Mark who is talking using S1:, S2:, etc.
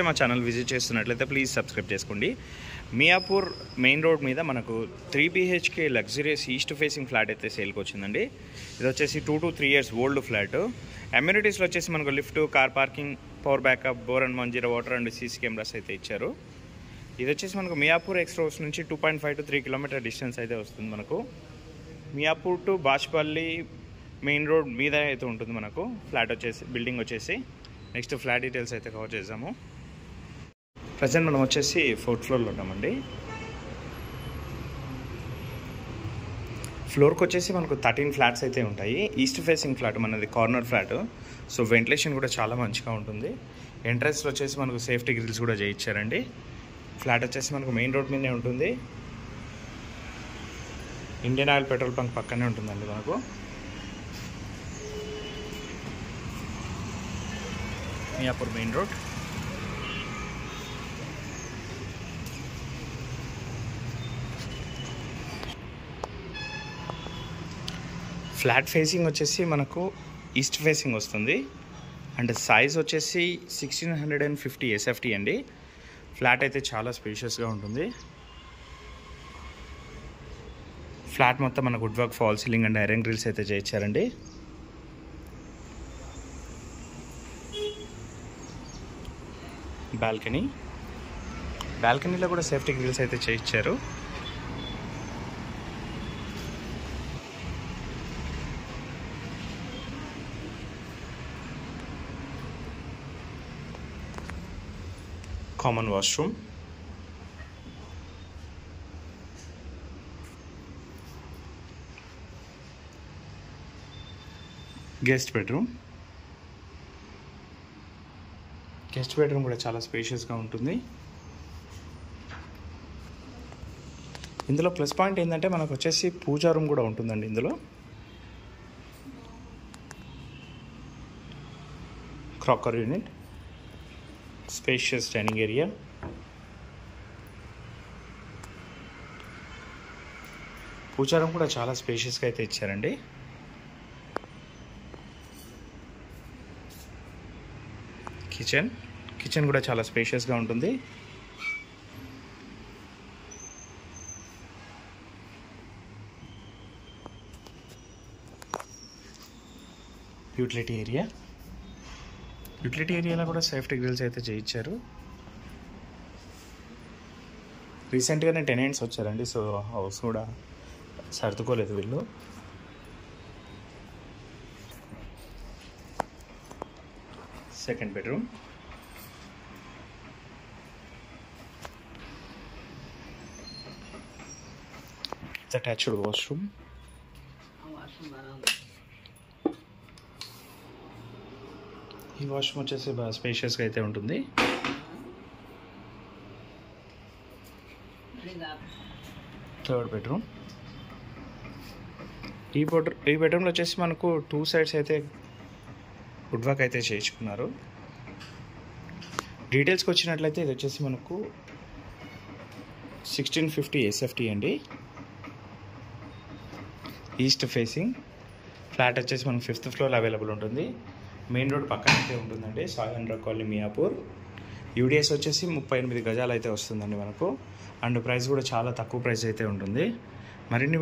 S1: మా channel visit చేస్తున్నట్లయితే please subscribe చేసుకోండి. మియాపూర్ మెయిన్ రోడ్ మీద మనకు 3 BHK luxurious east facing flat అయితే సేల్కి వచ్చిందండి. ఇది వచ్చేసి 2 to 3 years ఓల్డ్ ఫ్లాట్. అమ్యూనిటీస్లో వచ్చేసి మనకు lift, car parking, power backup, bore and 10 water and CC cameras అయితే ఇచ్చారు. ఇది వచ్చేసి మనకు మియాపూర్ ఎక్స్ప్రెస్ నుంచి 2.5 to 3 kilometer డిస్టెన్స్ అయితే వస్తుంది. మనకు Miyapur to Bachupally main road మీద అయితే ఉంటుంది మనకు ఫ్లాట్ వచ్చేసి, బిల్డింగ్ వచ్చేసి. నెక్స్ట్ ఫ్లాట్ డీటెయిల్స్ అయితే కవర్ చేద్దాము. ప్రజెంట్ మనం వచ్చేసి 4th floorలో ఉన్నామండి. ఫ్లోర్కి వచ్చేసి మనకు 13 ఫ్లాట్స్ అయితే ఉంటాయి. ఈస్ట్ ఫేసింగ్ ఫ్లాట్ మనది, కార్నర్ ఫ్లాట్. సో వెంటిలేషన్ కూడా చాలా మంచిగా ఉంటుంది. ఎంట్రన్స్లో వచ్చేసి మనకు సేఫ్టీ గ్రిల్స్ కూడా చేయించారండి. ఫ్లాట్ వచ్చేసి మనకు మెయిన్ రోడ్ మీదే ఉంటుంది. ఇండియన్ ఆయిల్ పెట్రోల్ బంక్ పక్కనే ఉంటుందండి మనకు. Miyapur main road. Flat facing వచ్చేసి మనకు ఈస్ట్ ఫేసింగ్ వస్తుంది. అండ్ సైజ్ వచ్చేసి 1650 SFT అండి. ఫ్లాట్ అయితే చాలా స్పేషియస్గా ఉంటుంది. ఫ్లాట్ మొత్తం మనకు wood work, fall ceiling and iron grills అయితే చేయించారండి. బాల్కనీలో కూడా సేఫ్టీ గ్రిల్స్ అయితే చేయించారు. కామన్ వాష్రూమ్, గెస్ట్ బెడ్రూమ్ కూడా చాలా స్పేషియస్గా ఉంటుంది. ఇందులో ప్లస్ పాయింట్ ఏంటంటే మనకు వచ్చేసి పూజా రూమ్ కూడా ఉంటుందండి. ఇందులో cracker unit, spacious dining area, pooja room కూడా చాలా స్పేషియస్గా అయితే ఇచ్చారండి. కిచెన్ కూడా చాలా స్పేషియస్గా ఉంటుంది. యూటిలిటీ ఏరియాలో కూడా సేఫ్టీ గ్రిల్స్ అయితే చేయించారు. రీసెంట్గానే టెనెంట్స్ వచ్చారండి. సో హౌస్ కూడా సర్దుకోలేదు వీళ్ళు. సెకండ్ బెడ్రూమ్, అటాచ్డ్ వాష్రూమ్, ఈ వాష్రూమ్ వచ్చేసి బాగా స్పేషియస్గా అయితే ఉంటుంది. థర్డ్ బెడ్రూమ్, ఈ బెడ్రూమ్లో వచ్చేసి మనకు 2 sides అయితే వుడ్ వర్క్ అయితే చేయించుకున్నారు. డీటెయిల్స్కి వచ్చినట్లయితే ఇది వచ్చేసి మనకు 1650 SFT అండి. ఈస్ట్ ఫేసింగ్ ఫ్లాట్ వచ్చేసి మనకు 5th floor అవైలబుల్ ఉంటుంది. మెయిన్ రోడ్ పక్కన అయితే ఉంటుందండి. సాయంత్రం కాలనీ, మియాపూర్. యూడిఎస్ వచ్చేసి 38 గజాలు అయితే వస్తుందండి మనకు. అండ్ ప్రైస్ కూడా చాలా తక్కువ ప్రైస్ అయితే ఉంటుంది. మరిన్ని